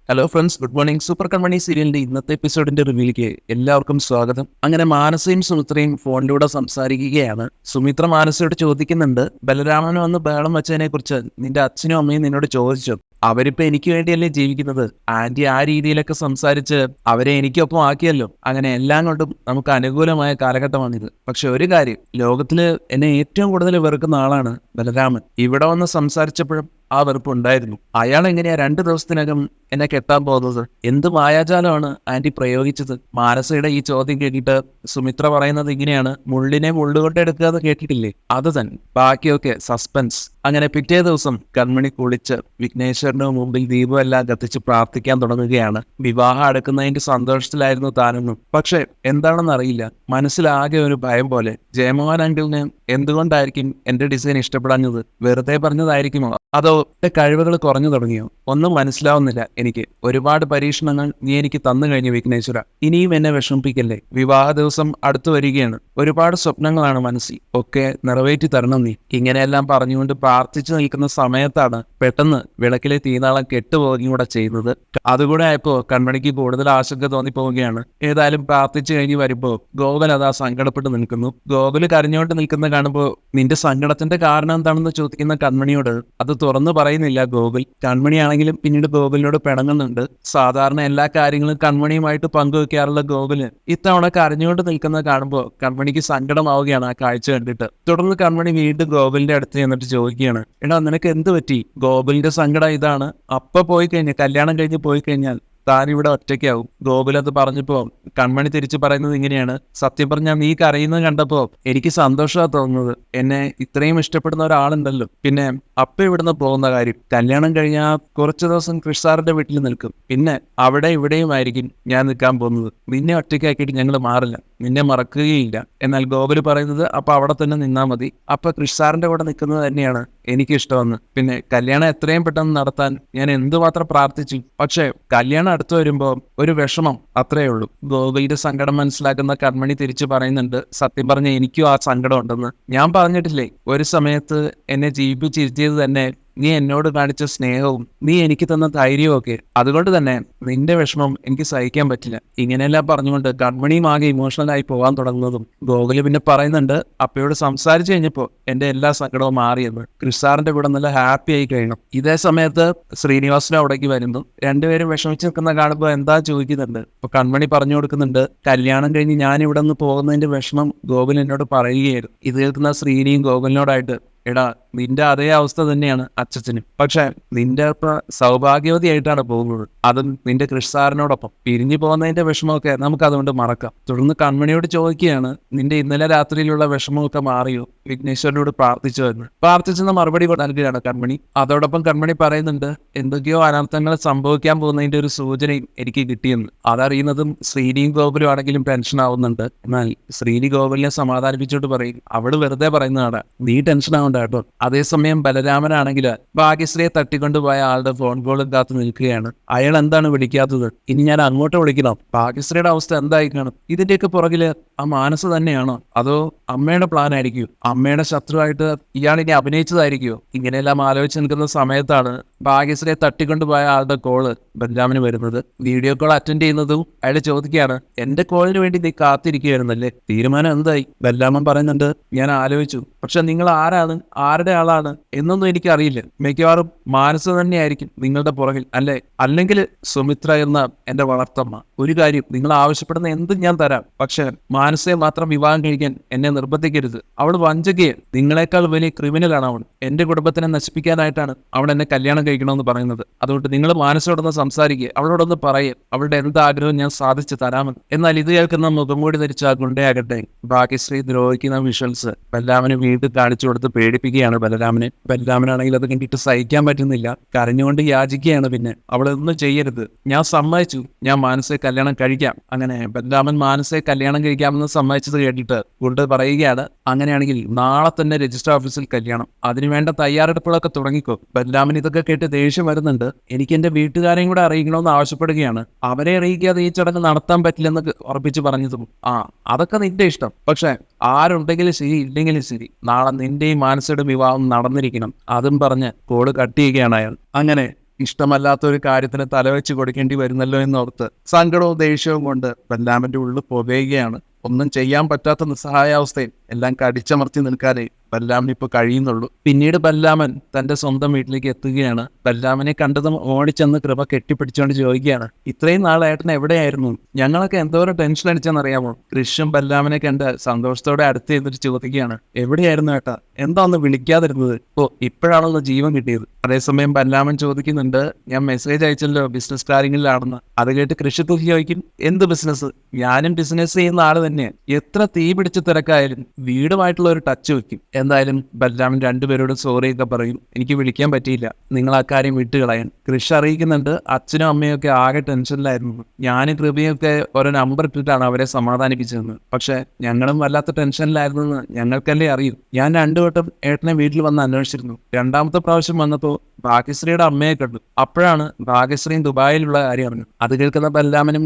Hello friends, good morning. Super Kanmani സീരിയലിന്റെ ഇന്നത്തെ എപ്പിസോഡിന്റെ റിവ്യൂയിലേക്ക് എല്ലാവർക്കും സ്വാഗതം. അങ്ങനെ മാനസയും സുമിത്രയും ഫോണിലൂടെ സംസാരിക്കുകയാണ്. സുമിത്ര മാനസയോട് ചോദിക്കുന്നുണ്ട്, ബലരാമൻ വന്ന് ബഹളം വെച്ചതിനെ കുറിച്ച് നിന്റെ അച്ഛനും അമ്മയും നിന്നോട് ചോദിച്ചു. അവരിപ്പോ എനിക്ക് വേണ്ടിയല്ലേ ജീവിക്കുന്നത്. ആന്റി ആ രീതിയിലൊക്കെ സംസാരിച്ച് അവരെ എനിക്കൊപ്പം ആക്കിയല്ലോ. അങ്ങനെ എല്ലാം കൊണ്ടും നമുക്ക് അനുകൂലമായ കാലഘട്ടമാണിത്. പക്ഷെ ഒരു കാര്യം, ലോകത്തില് എന്നെ ഏറ്റവും കൂടുതൽ വെറുക്കുന്ന ആളാണ് ബലരാമൻ. ഇവിടെ വന്ന് സംസാരിച്ചപ്പോഴും ആ വെറുപ്പ് ഉണ്ടായിരുന്നു. അയാൾ എങ്ങനെയാ 2 ദിവസത്തിനകം എന്നെ കെട്ടാൻ പോകുന്നത്? എന്ത് മായാജാലമാണ് ആന്റി പ്രയോഗിച്ചത്? മാനസയുടെ ഈ ചോദ്യം കേട്ടിട്ട് സുമിത്ര പറയുന്നത് ഇങ്ങനെയാണ്, മുള്ളിനെ മുള്ളുകൊണ്ട് എടുക്കുക എന്ന് കേട്ടിട്ടില്ലേ, അത് തന്നെ. ബാക്കിയൊക്കെ സസ്പെൻസ്. അങ്ങനെ പിറ്റേ ദിവസം കൺമണി കുളിച്ച് വിഘ്നേശ്വരന് മുമ്പിൽ ദീപം എല്ലാം കത്തിച്ച് പ്രാർത്ഥിക്കാൻ തുടങ്ങുകയാണ്. വിവാഹം അടുക്കുന്നതിന്റെ സന്തോഷത്തിലായിരുന്നു താനെന്നും. പക്ഷെ എന്താണെന്ന് അറിയില്ല, മനസ്സിലാകെ ഒരു ഭയം പോലെ. ജയമോഹൻ അങ്കിളിന് എന്തുകൊണ്ടായിരിക്കും എന്റെ ഡിസൈൻ ഇഷ്ടപ്പെടാഞ്ഞത്? വെറുതെ പറഞ്ഞതായിരിക്കുമോ, അതോ എന്റെ കഴിവുകൾ കുറഞ്ഞു തുടങ്ങിയോ? ഒന്നും മനസ്സിലാവുന്നില്ല എനിക്ക്. ഒരുപാട് പരീക്ഷണങ്ങൾ നീ എനിക്ക് തന്നു കഴിഞ്ഞു വിഘ്നേശ്വര. ഇനിയും എന്നെ വിഷമിപ്പിക്കല്ലേ. വിവാഹ ദിവസം അടുത്തു വരികയാണ്. ഒരുപാട് സ്വപ്നങ്ങളാണ് മനസ്സിൽ, ഒക്കെ നിറവേറ്റി തരണം നീ. ഇങ്ങനെയെല്ലാം പറഞ്ഞുകൊണ്ട് പ്രാർത്ഥിച്ചു നിൽക്കുന്ന സമയത്താണ് പെട്ടെന്ന് വിളക്കിലെ തീനാളം കെട്ടുപോവുകയും കൂടെ ചെയ്യുന്നത്. അതുകൂടെ ആയപ്പോ കൺമണിക്ക് കൂടുതൽ ആശങ്ക തോന്നിപ്പോവുകയാണ്. ഏതായാലും പ്രാർത്ഥിച്ചു കഴിഞ്ഞ് വരുമ്പോ ഗോകുൽ അതാ സങ്കടപ്പെട്ട് നിൽക്കുന്നു. ഗോകുൽ കരഞ്ഞുകൊണ്ട് നിൽക്കുന്ന കാണുമ്പോ നിന്റെ സങ്കടത്തിന്റെ കാരണം എന്താണെന്ന് ചോദിക്കുന്ന കൺമണിയോട് അത് തുറന്നു പറയുന്നില്ല ഗോകുൽ. കൺമണിയാണെങ്കിലും പിന്നീട് ഗോകുലിനോട് പിണങ്ങുന്നുണ്ട്. സാധാരണ എല്ലാ കാര്യങ്ങളും കൺമണിയുമായിട്ട് പങ്കുവെക്കാറുള്ള ഗോകുല് ഇത്തവണ കരഞ്ഞുകൊണ്ട് നിൽക്കുന്നത് കാണുമ്പോൾ കൺമണിക്ക് സങ്കടമാവുകയാണ് ആ കാഴ്ച കണ്ടിട്ട്. തുടർന്ന് കൺമണി വീണ്ടും ഗോകുലിന്റെ അടുത്ത് ചെന്നിട്ട് ചോദിക്കുകയാണ്, എടാ നിനക്ക് എന്ത് പറ്റി? ഗോകുലിന്റെ സങ്കടം ഇതാണ്, അപ്പ പോയി കഴിഞ്ഞാൽ, കല്യാണം കഴിഞ്ഞ് പോയി കഴിഞ്ഞാൽ താൻ ഇവിടെ ഒറ്റയ്ക്കാവും. ഗോകുൽ അത് പറഞ്ഞപ്പോ കൺമണി തിരിച്ചു പറയുന്നത് ഇങ്ങനെയാണ്, സത്യം പറഞ്ഞാൽ നീ കരയുന്നത് കണ്ടപ്പോ എനിക്ക് സന്തോഷമാണ് തോന്നുന്നത്. എന്നെ ഇത്രയും ഇഷ്ടപ്പെടുന്ന ഒരാളുണ്ടല്ലോ. പിന്നെ അപ്പ ഇവിടുന്ന് പോകുന്ന കാര്യം, കല്യാണം കഴിഞ്ഞാൽ കുറച്ചു ദിവസം കൃഷ് സാറിന്റെ വീട്ടിൽ നിൽക്കും. പിന്നെ അവിടെ ഇവിടെയുമായിരിക്കും ഞാൻ നിൽക്കാൻ പോകുന്നത്. നിന്നെ ഒറ്റയ്ക്കാക്കിയിട്ട് ഞങ്ങൾ മാറില്ല, നിന്നെ മറക്കുകയില്ല. എന്നാൽ ഗോകുൽ പറയുന്നത് അപ്പൊ അവിടെ തന്നെ നിന്നാ മതി, അപ്പൊ കൃഷ് സാറിന്റെ കൂടെ നിൽക്കുന്നത് തന്നെയാണ് എനിക്കിഷ്ടമെന്ന്. പിന്നെ കല്യാണം എത്രയും പെട്ടെന്ന് നടത്താൻ ഞാൻ എന്തുമാത്രം പ്രാർത്ഥിച്ചു. പക്ഷെ കല്യാണം അടുത്ത് വരുമ്പോ ഒരു വിഷമം, അത്രയേ ഉള്ളൂ. ഗോകുലിന്റെ സങ്കടം മനസ്സിലാക്കുന്ന കൺമണി തിരിച്ചു പറയുന്നുണ്ട്, സത്യം പറഞ്ഞ എനിക്കും ആ സങ്കടം ഉണ്ടെന്ന്. ഞാൻ പറഞ്ഞിട്ടില്ലേ, ഒരു സമയത്ത് എന്നെ ജീവിപ്പിച്ചിരുത്തിയത് തന്നെ നീ എന്നോട് കാണിച്ച സ്നേഹവും നീ എനിക്ക് തന്ന ധൈര്യവും ഒക്കെ. അതുകൊണ്ട് തന്നെ നിന്റെ വിഷമം എനിക്ക് സഹിക്കാൻ പറ്റില്ല. ഇങ്ങനെയെല്ലാം പറഞ്ഞുകൊണ്ട് കൺമണിയും ആകെ ഇമോഷണൽ ആയി പോകാൻ തുടങ്ങുന്നതും ഗോകുല് പിന്നെ പറയുന്നുണ്ട്, അപ്പയോട് സംസാരിച്ചു കഴിഞ്ഞപ്പോ എന്റെ എല്ലാ സങ്കടവും മാറിയെന്ന്. കൃഷ് സാറിന്റെ കൂടെ നല്ല ഹാപ്പി ആയി കഴിയണം. ഇതേ സമയത്ത് ശ്രീനിവാസനും അവിടേക്ക് വരുന്നു. രണ്ടുപേരും വിഷമിച്ച് നിൽക്കുന്ന കാണുമ്പോൾ എന്താ ചോദിക്കുന്നുണ്ട്. അപ്പൊ കൺമണി പറഞ്ഞു കൊടുക്കുന്നുണ്ട്, കല്യാണം കഴിഞ്ഞ് ഞാൻ ഇവിടെ നിന്ന് പോകുന്നതിന്റെ വിഷമം ഗോകുൽ എന്നോട് പറയുകയായിരുന്നു. ഇത് കേൾക്കുന്ന ശ്രീനിയും ഗോകുലിനോടായിട്ട്, എടാ നിന്റെ അതേ അവസ്ഥ തന്നെയാണ് അച്ഛനും. പക്ഷെ നിന്റെ ഇപ്പൊ സൗഭാഗ്യവതിയായിട്ടാണ് പോകുന്നത്, അതും നിന്റെ കൃഷ് സാറിനോടൊപ്പം. പിരിഞ്ഞു പോകുന്നതിന്റെ വിഷമമൊക്കെ നമുക്ക് അതുകൊണ്ട് മറക്കാം. തുടർന്ന് കൺമണിയോട് ചോദിക്കുകയാണ്, നിന്റെ ഇന്നലെ രാത്രിയിലുള്ള വിഷമമൊക്കെ മാറിയോ? വിഘ്നേശ്വരനോട് പ്രാർത്ഥിച്ചെന്ന മറുപടി നൽകുകയാണ് കൺമണി. അതോടൊപ്പം കൺമണി പറയുന്നുണ്ട്, എന്തൊക്കെയോ അനർത്ഥങ്ങൾ സംഭവിക്കാൻ പോകുന്നതിന്റെ ഒരു സൂചനയും എനിക്ക് കിട്ടിയെന്ന്. അതറിയുന്നതും ശ്രീനിയും ഗോകുലും ആണെങ്കിലും ടെൻഷൻ ആവുന്നുണ്ട്. എന്നാൽ ശ്രീനി ഗോകുലിനെ സമാധാനിപ്പിച്ചോട്ട് പറയും, അവള് വെറുതെ പറയുന്നതാണ്, നീ ടെൻഷൻ ആവണ്ട കേട്ടോ. അതേസമയം ബലരാമനാണെങ്കിൽ ഭാഗ്യശ്രീയെ തട്ടിക്കൊണ്ടുപോയ ആളുടെ ഫോൺ കോളും കാത്തു നിൽക്കുകയാണ്. അയാൾ എന്താണ് വിളിക്കാത്തത്? ഇനി ഞാൻ അങ്ങോട്ട് വിളിക്കണം. ഭാഗ്യശ്രീയുടെ അവസ്ഥ എന്തായി കാണും? ഇതിന്റെയൊക്കെ പുറകില് ആ മാനസ തന്നെയാണോ, അതോ അമ്മയുടെ പ്ലാൻ ആയിരിക്കും? അമ്മയുടെ ശത്രുവായിട്ട് ഇയാൾ ഇനി അഭിനയിച്ചതായിരിക്കുമോ? ഇങ്ങനെയെല്ലാം ആലോചിച്ച് നിൽക്കുന്ന സമയത്താണ് ഭാഗ്യശ്രീയെ തട്ടിക്കൊണ്ടുപോയ ആളുടെ കോള് ബലരാമന് വരുന്നത്. വീഡിയോ കോൾ അറ്റൻഡ് ചെയ്യുന്നതും അയാൾ ചോദിക്കുകയാണ്, എന്റെ കോളിന് വേണ്ടി നീ കാത്തിരിക്കുകയായിരുന്നല്ലേ, തീരുമാനം എന്തായി? ബലരാമൻ പറയുന്നുണ്ട്, ഞാൻ ആലോചിച്ചു, പക്ഷെ നിങ്ങൾ ആരാണ്, ആരുടെ ആളാണ് എന്നൊന്നും എനിക്കറിയില്ല. മിക്കവാറും മാനസ തന്നെയായിരിക്കും നിങ്ങളുടെ പുറകിൽ, അല്ലേ? അല്ലെങ്കിൽ സുമിത്ര എന്ന എന്റെ വളർത്തമ്മ. ഒരു കാര്യം, നിങ്ങൾ ആവശ്യപ്പെടുന്ന എന്തും ഞാൻ തരാം. പക്ഷെ മാനസയെ മാത്രം വിവാഹം കഴിക്കാൻ എന്നെ നിർബന്ധിക്കരുത്. അവൾ വഞ്ചകയെ, നിങ്ങളെക്കാൾ വലിയ ക്രിമിനലാണ് അവൾ. എന്റെ കുടുംബത്തിനെ നശിപ്പിക്കാനായിട്ടാണ് അവൾ എന്നെ കല്യാണം കഴിക്കണമെന്ന് പറയുന്നത്. അതുകൊണ്ട് നിങ്ങൾ മാനസയോടൊന്ന് സംസാരിക്കുക, അവളോടൊന്ന് പറയുക, അവളുടെ എന്താഗ്രഹം ഞാൻ സാധിച്ചു തരാമെന്ന്. എന്നാൽ ഇത് കേൾക്കുന്ന മുഖം കൂടി ധരിച്ച ആ ഗുണ്ടയാകട്ടെ ഭാഗ്യശ്രീ ദ്രോഹിക്കുന്ന വിഷ്വൽസ് ബലരാമന് വീണ്ടും കാണിച്ചു കൊടുത്ത് പേടിപ്പിക്കുകയാണ് ബലരാമനാണെങ്കിൽ അത് കണ്ടിട്ട് സഹിക്കാൻ പറ്റുന്നില്ല. കരഞ്ഞുകൊണ്ട് യാചിക്കുകയാണ്, പിന്നെ അവളൊന്നും ചെയ്യരുത്, ഞാൻ സമ്മതിച്ചു, ഞാൻ മാനസയെ കല്യാണം കഴിക്കാം. അങ്ങനെ ബലരാമൻ മാനസയെ കല്യാണം കഴിക്കാമെന്ന് സമ്മതിച്ചത് കേട്ടിട്ട് ഗുണ്ട പറയുകയാണ്, അങ്ങനെയാണെങ്കിൽ നാളെ തന്നെ രജിസ്റ്റർ ഓഫീസിൽ കല്യാണം, അതിനുവേണ്ട തയ്യാറെടുപ്പുകളൊക്കെ തുടങ്ങിക്കോ. ബലരാമൻ ഇതൊക്കെ കേട്ട് ദേഷ്യം വരുന്നുണ്ട്. എനിക്ക് എന്റെ വീട്ടുകാരെയും കൂടെ അറിയിക്കണമെന്ന് ആവശ്യപ്പെടുകയാണ്. അവരെ അറിയിക്കാതെ ഈ ചടങ്ങ് നടത്താൻ പറ്റില്ലെന്ന് ഉറപ്പിച്ച് പറഞ്ഞതും, അതൊക്കെ നിന്റെ ഇഷ്ടം, പക്ഷെ ആരുണ്ടെങ്കിലും ശരി ഇല്ലെങ്കിലും ശരി നാളെ നിന്റെയും മാനസയുടെ വിവാഹം നടന്നിരിക്കണം. അതും പറഞ്ഞ് കോള് കട്ട് ചെയ്യുകയാണ് അയാൾ. അങ്ങനെ ഇഷ്ടമല്ലാത്ത ഒരു കാര്യത്തിന് തലവെച്ച് കൊടുക്കേണ്ടി വരുന്നല്ലോ എന്നോർത്ത് സങ്കടവും ദേഷ്യവും കൊണ്ട് ബല്ലാമന്റെ ഉള്ളിൽ പുകയുകയാണ്. ഒന്നും ചെയ്യാൻ പറ്റാത്ത നിസ്സഹായാവസ്ഥയിൽ എല്ലാം കടിച്ചമർത്തി നിൽക്കാനേ ബല്ലാമൻ ഇപ്പോൾ കഴിയുന്നുള്ളൂ. പിന്നീട് ബല്ലാമൻ തന്റെ സ്വന്തം വീട്ടിലേക്ക് എത്തുകയാണ്. ബല്ലാമനെ കണ്ടതും ഓടിച്ചെന്ന് കൃപ കെട്ടിപ്പിടിച്ചുകൊണ്ട് ചോദിക്കുകയാണ്, ഇത്രയും നാളായിട്ട് എവിടെയായിരുന്നു? ഞങ്ങളൊക്കെ എന്തോരം ടെൻഷൻ അടിച്ചെന്നറിയാമോ? കൃഷ്ണൻ ബല്ലാമനെ കണ്ട് സന്തോഷത്തോടെ അടുത്ത് ചെന്നിട്ട് ചോദിക്കുകയാണ്, എവിടെയായിരുന്നു ഏട്ടാ? എന്താ ഒന്ന് വിളിക്കാതിരുന്നത്? ഇപ്പോഴാണല്ലോ ജീവൻ കിട്ടിയത്. അതേസമയം ബല്ലാമൻ ചോദിക്കുന്നുണ്ട്, ഞാൻ മെസ്സേജ് അയച്ചല്ലോ ബിസിനസ് കാര്യങ്ങളിലാണെന്ന്. അത് കേട്ട് കൃഷി ചോദിക്കും, എന്ത് ബിസിനസ്? ഞാനും ബിസിനസ് ചെയ്യുന്ന ആള് തന്നെ. എത്ര തീ പിടിച്ച് തിരക്കായാലും വീടുമായിട്ടുള്ള ഒരു ടച്ച് വെക്കും. എന്തായാലും ബല്ലാമൻ രണ്ടുപേരോടും സോറി ഒക്കെ പറയും, എനിക്ക് വിളിക്കാൻ പറ്റിയില്ല, നിങ്ങൾ ആ കാര്യം വിട്ടുകളയാൻ. കൃഷി അറിയിക്കുന്നുണ്ട്, അച്ഛനും അമ്മയും ഒക്കെ ആകെ ടെൻഷനിലായിരുന്നു. ഞാനും കൃപയൊക്കെ ഓരോ നമ്പർ ഇട്ടിട്ടാണ് അവരെ സമാധാനിപ്പിച്ചതെന്ന്. പക്ഷെ ഞങ്ങളും വല്ലാത്ത ടെൻഷനിലായിരുന്നെന്ന് ഞങ്ങൾക്കല്ലേ അറിയൂ. ഞാൻ രണ്ടുവട്ടം ഏട്ടനെ വീട്ടിൽ വന്ന് അന്വേഷിച്ചിരുന്നു. രണ്ടാമത്തെ പ്രാവശ്യം വന്നപ്പോൾ ഭാഗ്യശ്രീയുടെ അമ്മയെ കണ്ടു. അപ്പോഴാണ് ഭാഗ്യശ്രീയും ദുബായിലുള്ള കാര്യം അറിഞ്ഞു. അത് കേൾക്കുന്ന ബല്ലാമനും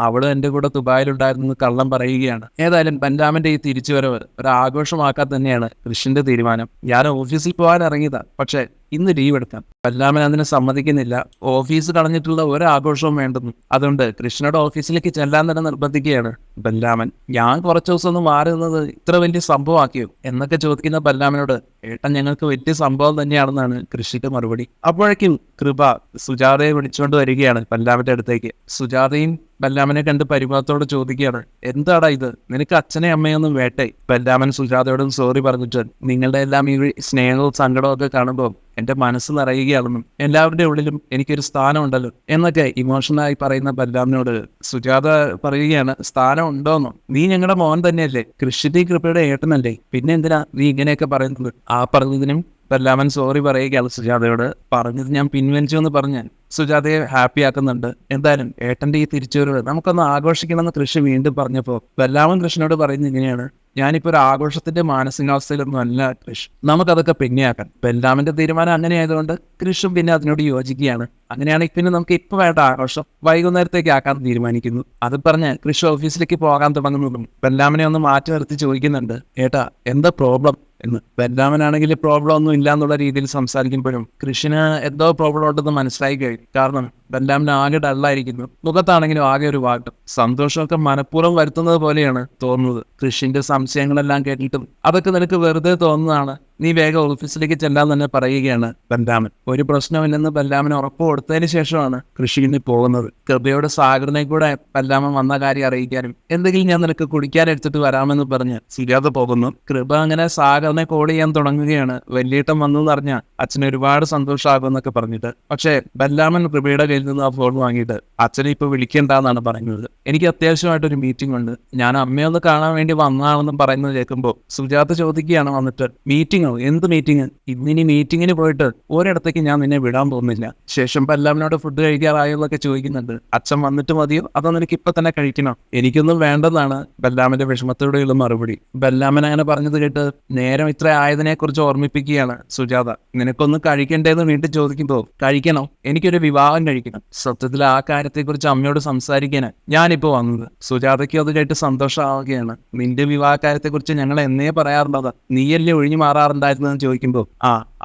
അവളും എന്റെ കൂടെ ദുബായിലുണ്ടായിരുന്നു കള്ളം പറയുകയാണ്. ഏതായാലും ബല്ലാമന്റെ ഈ തിരിച്ചുവരവ് ഒരു ആഘോഷമാക്കാൻ തന്നെയാണ് കൃഷിന്റെ തീരുമാനം. ഞാൻ ഓഫീസിൽ പോകാൻ ഇറങ്ങിയതാ, പക്ഷെ ഇന്ന് ലീവ് എടുക്കാം. ബല്ലാമൻ അതിന് സമ്മതിക്കുന്നില്ല. ഓഫീസ് കളഞ്ഞിട്ടുള്ള ഒരാഘോഷവും വേണ്ടെന്നും. അതുകൊണ്ട് കൃഷ്ണയുടെ ഓഫീസിലേക്ക് ചെല്ലാൻ തന്നെ നിർബന്ധിക്കുകയാണ് ബല്ലാമൻ. ഞാൻ കുറച്ചു ദിവസം ഒന്ന് മാറി നിന്നത് ഇത്ര വലിയ സംഭവമാക്കിയോ എന്നൊക്കെ ചോദിക്കുന്ന ബല്ലാമനോട്, ഏട്ടൻ ഞങ്ങൾക്ക് വലിയ സംഭവം തന്നെയാണെന്നാണ് കൃഷിക്ക് മറുപടി. അപ്പോഴേക്കും കൃപ സുജാതയെ വിളിച്ചുകൊണ്ട് വരികയാണ് ബല്ലാമന്റെ അടുത്തേക്ക്. സുജാതയും ബല്ലാമനെ കണ്ട് പരിഭവത്തോട് ചോദിക്കുകയാണ്, എന്താടാ ഇത്? നിനക്ക് അച്ഛനെ അമ്മയൊന്നും വേട്ടേ? ബല്ലാമൻ സുജാതയോടും സോറി പറഞ്ഞിട്ട്, നിങ്ങളുടെ എല്ലാം ഈ സ്നേഹവും സങ്കടവും ഒക്കെ കാണുമ്പോൾ എന്റെ മനസ്സ് നിറയുകയാണെന്നും എല്ലാവരുടെ ഉള്ളിലും എനിക്കൊരു സ്ഥാനം ഉണ്ടല്ലോ എന്നൊക്കെ ഇമോഷണലായി പറയുന്ന ബല്ലാമിനോട് സുജാത പറയുകയാണ്, സ്ഥാനം ഉണ്ടോന്നോ? നീ ഞങ്ങളുടെ മോൻ തന്നെയല്ലേ? കൃഷിന്റെ കൃപയുടെ ഏട്ടനല്ലേ? പിന്നെ എന്തിനാ നീ ഇങ്ങനെയൊക്കെ പറയുന്നത്? ആ പറഞ്ഞതിനും ബല്ലാമൻ സോറി പറയുകയാണ് സുജാതയോട്. പറഞ്ഞത് ഞാൻ പിൻവലിച്ചു എന്ന് പറഞ്ഞാൽ സുജാതയെ ഹാപ്പി ആക്കുന്നുണ്ട്. എന്തായാലും ഏട്ടന്റെ ഈ തിരിച്ചുവരവ് നമുക്കൊന്ന് ആഘോഷിക്കണമെന്ന് കൃഷി വീണ്ടും പറഞ്ഞപ്പോൾ ബല്ലാമൻ കൃഷ്ണനോട് പറയുന്നത് ഇങ്ങനെയാണ്, ഞാനിപ്പോ ഒരു ആഘോഷത്തിന്റെ മാനസികാവസ്ഥയിലൊന്നും അല്ല കൃഷ്, നമുക്കതൊക്കെ പിന്നെയാക്കാം. ബല്ലാമന്റെ തീരുമാനം അങ്ങനെ ആയതുകൊണ്ട് കൃഷും പിന്നെ അതിനോട് യോജിക്കുകയാണ്. അങ്ങനെയാണെങ്കിൽ പിന്നെ നമുക്ക് ഇപ്പൊ വേണ്ട ആഘോഷം വൈകുന്നേരത്തേക്ക് ആക്കാൻ തീരുമാനിക്കുന്നു. അത് പറഞ്ഞ് കൃഷി ഓഫീസിലേക്ക് പോകാൻ തുടങ്ങുന്നതും ബല്ലാമനെ ഒന്ന് മാറ്റി നിർത്തി ചോദിക്കുന്നുണ്ട്, ഏട്ടാ എന്താ പ്രോബ്ലം എന്ന്. ബല്ലാമനാണെങ്കിൽ പ്രോബ്ലം ഒന്നും ഇല്ല എന്നുള്ള രീതിയിൽ സംസാരിക്കുമ്പോഴും കൃഷിന് എന്തോ പ്രോബ്ലം ഉണ്ടെന്ന് മനസ്സിലായി കഴിഞ്ഞു. കാരണം ബല്ലാമൻ ആകെ ഡള്ളായിരിക്കുന്നു. മുഖത്താണെങ്കിലും ആകെ ഒരു വാട്ടം. സന്തോഷമൊക്കെ മനഃപൂർവ്വം വരുത്തുന്നത് പോലെയാണ് തോന്നുന്നത്. കൃഷിന്റെ സംശയങ്ങളെല്ലാം കേട്ടിട്ടും അതൊക്കെ നിനക്ക് വെറുതെ തോന്നുന്നതാണ്, നീ വേഗം ഓഫീസിലേക്ക് ചെല്ലാൻ തന്നെ പറയുകയാണ് ബല്ലാമൻ. ഒരു പ്രശ്നമില്ലെന്ന് ബല്ലാമൻ ഉറപ്പ് കൊടുത്തതിന് ശേഷമാണ് കൃഷിന് പോകുന്നത്. കൃപയുടെ സാഗറിനെ കൂടെ ബല്ലാമൻ വന്ന കാര്യം അറിയിക്കാനും എന്തെങ്കിലും ഞാൻ നിനക്ക് കുടിക്കാൻ എടുത്തിട്ട് വരാമെന്ന് പറഞ്ഞ് സുജാത പോകുന്നു. കൃപ അങ്ങനെ സാഗറിനെ കോൾ ചെയ്യാൻ തുടങ്ങുകയാണ്. വലിയേട്ടൻ വന്നു എന്ന് പറഞ്ഞാൽ അച്ഛന് ഒരുപാട് സന്തോഷമാകുമെന്നൊക്കെ പറഞ്ഞിട്ട്. പക്ഷേ ബല്ലാമൻ കൃപയുടെ കയ്യിൽ നിന്ന് ആ ഫോൺ വാങ്ങിയിട്ട് അച്ഛനെ ഇപ്പൊ വിളിക്കണ്ടെന്നാണ് പറയുന്നത്. എനിക്ക് അത്യാവശ്യമായിട്ടൊരു മീറ്റിംഗ് ഉണ്ട്, ഞാൻ അമ്മയൊന്ന് കാണാൻ വേണ്ടി വന്നതാണെന്നും പറയുന്നത് കേൾക്കുമ്പോൾ സുജാത ചോദിക്കുകയാണ് വന്നിട്ട്, മീറ്റിംഗോ? എന്ത് മീറ്റിംഗ്? ഇന്നിനി മീറ്റിങ്ങിന് പോയിട്ട് ഒരിടത്തേക്ക് ഞാൻ നിന്നെ വിടാൻ പോകുന്നില്ല. ശേഷം ബല്ലാമനോട് ഫുഡ് കഴിക്കാറായെന്നൊക്കെ ചോദിക്കുന്നുണ്ട്. അച്ഛൻ വന്നിട്ട് മതിയോ അതോ നിനക്ക് ഇപ്പൊ തന്നെ കഴിക്കണോ? എനിക്കൊന്നും വേണ്ടെന്നാണ് ബല്ലാമന്റെ വിഷമത്തോടെയുള്ള മറുപടി. ബല്ലാമൻ അങ്ങനെ പറഞ്ഞത് കേട്ട് നേരം ഇത്ര ആയതിനെ കുറിച്ച് ഓർമ്മിപ്പിക്കുകയാണ് സുജാത. നിനക്കൊന്നും കഴിക്കണ്ടേന്ന് വീണ്ടും ചോദിക്കുമ്പോ, കഴിക്കണോ? എനിക്കൊരു വിവാഹം കഴിക്കണം. സത്യത്തിൽ ആ കാര്യത്തെക്കുറിച്ച് അമ്മയോട് സംസാരിക്കാനാണ് ഞാനിപ്പോ വന്നത്. സുജാതയ്ക്ക് അത് കേട്ട് സന്തോഷമാവുകയാണ്. നിന്റെ വിവാഹ കാര്യത്തെക്കുറിച്ച് ഞങ്ങൾ എന്നേ പറയാറുണ്ടതാ, നീയല്ലേ ഒഴിഞ്ഞു മാറാറുണ്ടായിരുന്നെന്ന് ചോദിക്കുമ്പോ,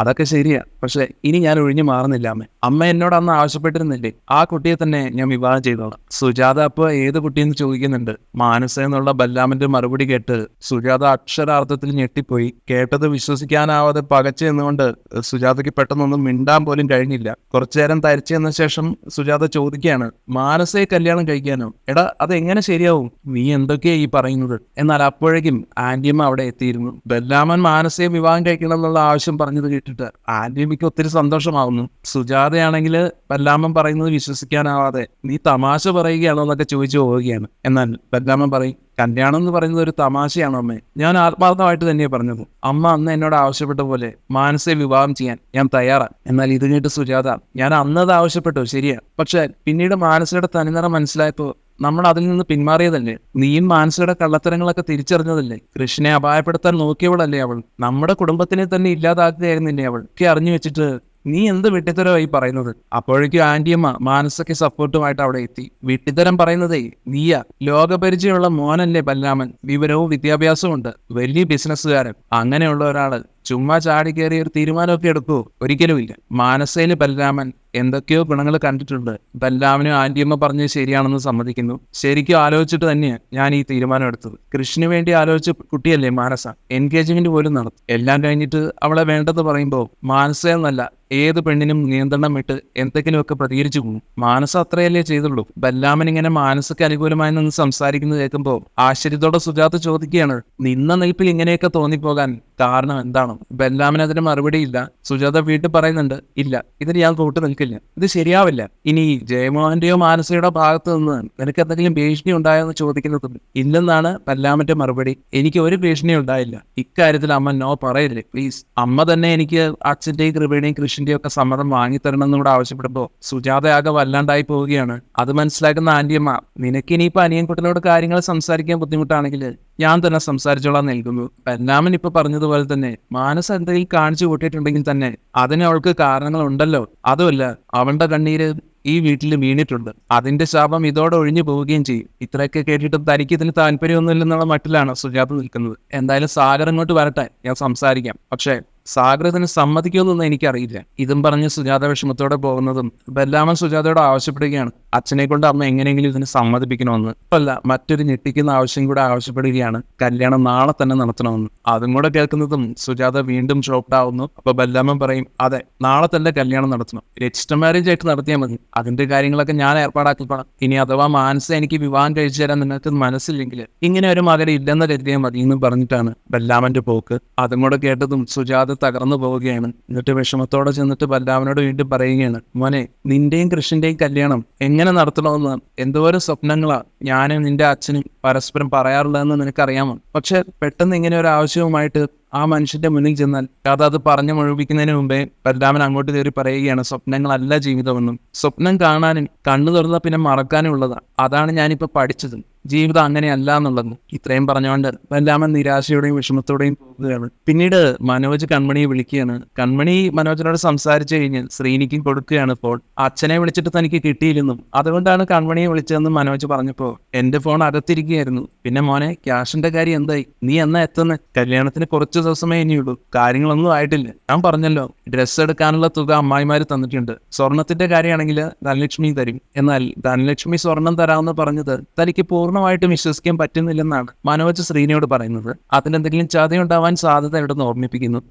അതൊക്കെ ശരിയാ, പക്ഷെ ഇനി ഞാൻ ഒഴിഞ്ഞു മാറുന്നില്ല അമ്മ. അമ്മ എന്നോട് അന്ന് ആവശ്യപ്പെട്ടിരുന്നില്ലേ, ആ കുട്ടിയെ തന്നെ ഞാൻ വിവാഹം ചെയ്തോളാം. സുജാത അപ്പൊ ഏത് കുട്ടിയെന്ന് ചോദിക്കുന്നുണ്ട്. മാനസ എന്നുള്ള ബല്ലാമന്റെ മറുപടി കേട്ട് സുജാത അക്ഷരാർത്ഥത്തിൽ ഞെട്ടിപ്പോയി. കേട്ടത് വിശ്വസിക്കാനാവാതെ പകച്ചു എന്നുകൊണ്ട് സുജാതയ്ക്ക് പെട്ടെന്നൊന്നും മിണ്ടാൻ പോലും കഴിഞ്ഞില്ല. കുറച്ചു നേരം തരിച്ചു എന്ന ശേഷം സുജാത ചോദിക്കുകയാണ്, മാനസയെ കല്യാണം കഴിക്കാനോ? എടാ അതെങ്ങനെ ശരിയാവും? നീ എന്തൊക്കെയാ ഈ പറയുന്നത്? എന്നാൽ അപ്പോഴേക്കും ആന്റിയമ്മ അവിടെ എത്തിയിരുന്നു. ബല്ലാമൻ മാനസയെ വിവാഹം കഴിക്കണം എന്നുള്ള ആവശ്യം പറഞ്ഞത് കേട്ടിട്ട് ആന്റിയമ്മയ്ക്ക് ഒത്തിരി സന്തോഷമാവുന്നു. സുജാതയാണെങ്കിൽ ബല്ലാമൻ പറയുന്നത് വിശ്വസിക്കാനാവാതെ, നീ തമാശ പറയുകയാണോ എന്നൊക്കെ ചോദിച്ചു പോവുകയാണ്. എന്നാൽ ബല്ലാമൻ പറയും, കല്യാണം എന്ന് പറയുന്നത് ഒരു തമാശയാണോ അമ്മേ? ഞാൻ ആത്മാർത്ഥമായിട്ട് തന്നെയാണ് പറഞ്ഞത്. അമ്മ അന്ന് എന്നോട് ആവശ്യപ്പെട്ട പോലെ മാനസയെ വിവാഹം ചെയ്യാൻ ഞാൻ തയ്യാറാണ്. എന്നാൽ ഇത് കേട്ട് സുജാത, ഞാൻ അന്നത് ആവശ്യപ്പെട്ടു ശരിയാ, പക്ഷെ പിന്നീട് മാനസയുടെ തനിനിറം മനസ്സിലായപ്പോ നമ്മൾ അതിൽ നിന്ന് പിന്മാറിയതല്ലേ? നീയും മാനസയുടെ കള്ളത്തരങ്ങളൊക്കെ തിരിച്ചറിഞ്ഞതല്ലേ? കൃഷ്ണനെ അപായപ്പെടുത്താൻ നോക്കിയവളല്ലേ അവൾ? നമ്മുടെ കുടുംബത്തിനെ തന്നെ ഇല്ലാതാക്കുകയായിരുന്നില്ലേ അവൾ? ഒക്കെ അറിഞ്ഞു വെച്ചിട്ട് നീ എന്ത് വിട്ടിത്തരമായി പറയുന്നത്? അപ്പോഴേക്കും ആന്റിയമ്മ മാനസയ്ക്ക് സപ്പോർട്ടുമായിട്ട് അവിടെ എത്തി. വിട്ടിത്തരം പറയുന്നതേ നീയാ. ലോകപരിചയമുള്ള മോനല്ലേ ബല്ലാമൻ, വിവരവും വിദ്യാഭ്യാസവും ഉണ്ട്, വലിയ ബിസിനസ്സുകാരൻ. അങ്ങനെയുള്ള ഒരാള് ചുമ്മാ ചാടി കയറി ഒരു തീരുമാനമൊക്കെ എടുക്കുവോ? ഒരിക്കലുമില്ല. മാനസയില് ബലരാമൻ എന്തൊക്കെയോ ഗുണങ്ങൾ കണ്ടിട്ടുണ്ട്. ബലരാമനും ആന്റിയമ്മ പറഞ്ഞത് ശരിയാണെന്ന് സമ്മതിക്കുന്നു. ശരിക്കും ആലോചിച്ചിട്ട് തന്നെയാണ് ഞാൻ ഈ തീരുമാനം എടുത്തത്. കൃഷ്ണന് വേണ്ടി ആലോചിച്ച കുട്ടിയല്ലേ മാനസ. എൻഗേജ്മെന്റ് പോലും നടത്തും. എല്ലാം കഴിഞ്ഞിട്ട് അവളെ വേണ്ടെന്ന് പറയുമ്പോൾ മാനസ എന്നല്ല ഏത് പെണ്ണിനും നിയന്ത്രണം വിട്ട് എന്തെങ്കിലുമൊക്കെ പ്രതികരിച്ചു പോകും. മാനസ അത്രയല്ലേ ചെയ്തുള്ളൂ. ബലരാമൻ ഇങ്ങനെ മാനസയ്ക്ക് അനുകൂലമായി നിന്ന് സംസാരിക്കുന്നത് കേൾക്കുമ്പോൾ ആശ്ചര്യത്തോടെ സുജാത ചോദിക്കുകയാണ്, നിന്ന നിൽപ്പിൽ ഇങ്ങനെയൊക്കെ തോന്നിപ്പോകാൻ കാരണം എന്താണ്? ബലരാമൻ അതിന് മറുപടിയില്ല. സുജാത വീട്ടിൽ പറയുന്നുണ്ട്, ഇല്ല, ഇതിന് ഞാൻ കൂട്ടു നിൽക്കില്ല, ഇത് ശരിയാവില്ല. ഇനി ജയമോഹന്റെയോ മാനസയുടെ ഭാഗത്ത് നിന്ന് നിനക്ക് എന്തെങ്കിലും ഭീഷണി ഉണ്ടായെന്ന് ചോദിക്കുന്നത് ഇല്ലെന്നാണ് ബലരാമന്റെ മറുപടി. എനിക്ക് ഒരു ഭീഷണി ഉണ്ടായില്ല. ഇക്കാര്യത്തിൽ അമ്മ നോ പറയില്ലേ പ്ലീസ്. അമ്മ തന്നെ എനിക്ക് അച്ഛന്റെയും കൃപയുടെയും കൃഷിന്റെയും ഒക്കെ സമ്മതം വാങ്ങിത്തരണം കൂടെ ആവശ്യപ്പെടുമ്പോ സുജാത ആകെ വല്ലാണ്ടായി പോവുകയാണ്. അത് മനസ്സിലാക്കുന്ന ആന്റിയമ്മ, നിനക്ക് ഇനിയിപ്പോ അനിയൻകുട്ടനോട് കാര്യങ്ങൾ സംസാരിക്കാൻ ബുദ്ധിമുട്ടാണെങ്കിൽ ഞാൻ തന്നെ സംസാരിച്ചോളാൻ നൽകുന്നു. ബലരാമൻ ഇപ്പൊ പറഞ്ഞതുപോലെ തന്നെ മാനസ എന്തെങ്കിലും കാണിച്ചു കൂട്ടിയിട്ടുണ്ടെങ്കിൽ തന്നെ അതിന് അവൾക്ക് കാരണങ്ങൾ ഉണ്ടല്ലോ. അതുമല്ല, അവളുടെ കണ്ണീര് ഈ വീട്ടിൽ വീണിട്ടുണ്ട്. അതിന്റെ ശാപം ഇതോടെ ഒഴിഞ്ഞു പോവുകയും ചെയ്യും. ഇത്രയൊക്കെ കേട്ടിട്ടും തനിക്ക് ഇതിന് താല്പര്യമൊന്നുമില്ലെന്നുള്ള മട്ടിലാണ് സുജാത നിൽക്കുന്നത്. എന്തായാലും സാഗർ ഇങ്ങോട്ട് വരട്ടെ, ഞാൻ സംസാരിക്കാം. പക്ഷേ സാഗർ ഇതിന് സമ്മതിക്കുമെന്നൊന്നും എനിക്കറിയില്ല. ഇതും പറഞ്ഞ് സുജാത വിഷമത്തോടെ പോകുന്നതും ബലരാമൻ സുജാതയോട് ആവശ്യപ്പെടുകയാണ്, അച്ഛനെ കൊണ്ട് അമ്മ എങ്ങനെയെങ്കിലും ഇതിന് സമ്മതിപ്പിക്കണമെന്ന്. അല്ല, മറ്റൊരു ഞെട്ടിക്കുന്ന ആവശ്യം കൂടെ ആവശ്യപ്പെടുകയാണ്, കല്യാണം നാളെ തന്നെ നടത്തണമെന്ന്. അതും കൂടെ കേൾക്കുന്നതും സുജാത വീണ്ടും ഷോക്ക്ഡ് ആവുന്നു. അപ്പൊ ബലരാമൻ പറയും, അതെ, നാളെ തന്നെ കല്യാണം നടത്തണം. രജിസ്റ്റർ മാരേജ് ആയിട്ട് നടത്തിയാൽ മതി. അതിന്റെ കാര്യങ്ങളൊക്കെ ഞാൻ ഏർപ്പാടാക്കിക്കോളാം. ഇനി അഥവാ മാനസ എനിക്ക് വിവാഹം കഴിച്ചു തരാൻ നിങ്ങൾക്ക് മനസ്സില്ലെങ്കിൽ ഇങ്ങനെ ഒരു മകനെ ഇല്ലെന്ന് കരുതിയാൽ മതി എന്ന് പറഞ്ഞിട്ടാണ് ബലരാമന്റെ പോക്ക്. അതും കൂടെ കേട്ടതും സുജാത തകർന്നു പോവുകയാണ്. എന്നിട്ട് വിഷമത്തോടെ ചെന്നിട്ട് ബലരാമനോട് വീണ്ടും പറയുകയാണ്, മോനെ, നിന്റെയും കൃഷ്ണന്റെയും കല്യാണം എങ്ങനെ നടത്തണമെന്ന് എന്തോരം സ്വപ്നങ്ങളാ ഞാനും നിന്റെ അച്ഛനും പരസ്പരം പറയാറുള്ളതെന്ന് നിനക്കറിയാമോ? പക്ഷെ പെട്ടെന്ന് ഇങ്ങനെ ഒരു ആവശ്യവുമായിട്ട് ആ മനുഷ്യന്റെ മുന്നിൽ ചെന്നാൽ കഥ അത് പറഞ്ഞു മുഴുവിക്കുന്നതിന് മുമ്പേ ബലരാമൻ അങ്ങോട്ട് കയറി പറയുകയാണ്, സ്വപ്നങ്ങളല്ല ജീവിതമെന്നും സ്വപ്നം കാണാനും കണ്ണു തുറന്ന പിന്നെ മറക്കാനും ഉള്ളതാ. അതാണ് ഞാനിപ്പോ പഠിച്ചത്. ജീവിതം അങ്ങനെയല്ല എന്നുള്ളത്. ഇത്രയും പറഞ്ഞുകൊണ്ട് ബലരാമൻ നിരാശയോടെയും വിഷമത്തോടെയും പോകുകയാണ്. പിന്നീട് മനോജ് കൺമണിയെ വിളിക്കുകയാണ്. കൺമണി മനോജിനോട് സംസാരിച്ചു കഴിഞ്ഞ് ശ്രീനിക്കും കൊടുക്കുകയാണ് ഫോൺ. അച്ഛനെ വിളിച്ചിട്ട് തനിക്ക് കിട്ടിയില്ലെന്നും അതുകൊണ്ടാണ് കൺമണിയെ വിളിച്ചതെന്നും മനോജ് പറഞ്ഞപ്പോ, എന്റെ ഫോൺ അകത്തിരിക്കുകയായിരുന്നു. പിന്നെ മോനെ, ക്യാഷിന്റെ കാര്യം എന്തായി? നീ എന്നാ എത്തുന്നത്? കല്യാണത്തിന് കുറച്ച് ദിവസമേ ഇനിയുള്ളൂ. കാര്യങ്ങളൊന്നും ആയിട്ടില്ല. ഞാൻ പറഞ്ഞല്ലോ, ഡ്രസ്സ് എടുക്കാനുള്ള തുക അമ്മായിമാര് തന്നിട്ടുണ്ട്. സ്വർണത്തിന്റെ കാര്യമാണെങ്കിൽ ധനലക്ഷ്മി തരും. എന്നാൽ ധനലക്ഷ്മി സ്വർണം തരാമെന്ന് പറഞ്ഞത് തനിക്ക് പൂർണ്ണമായിട്ടും വിശ്വസിക്കാൻ പറ്റുന്നില്ലെന്നാണ് മനോജ് ശ്രീനിയോട് പറയുന്നത്. അതിനെന്തെങ്കിലും ചതയുണ്ടാവാൻ സാധ്യത ഉണ്ടെന്ന് ഓർമ്മിപ്പിക്കുന്നു.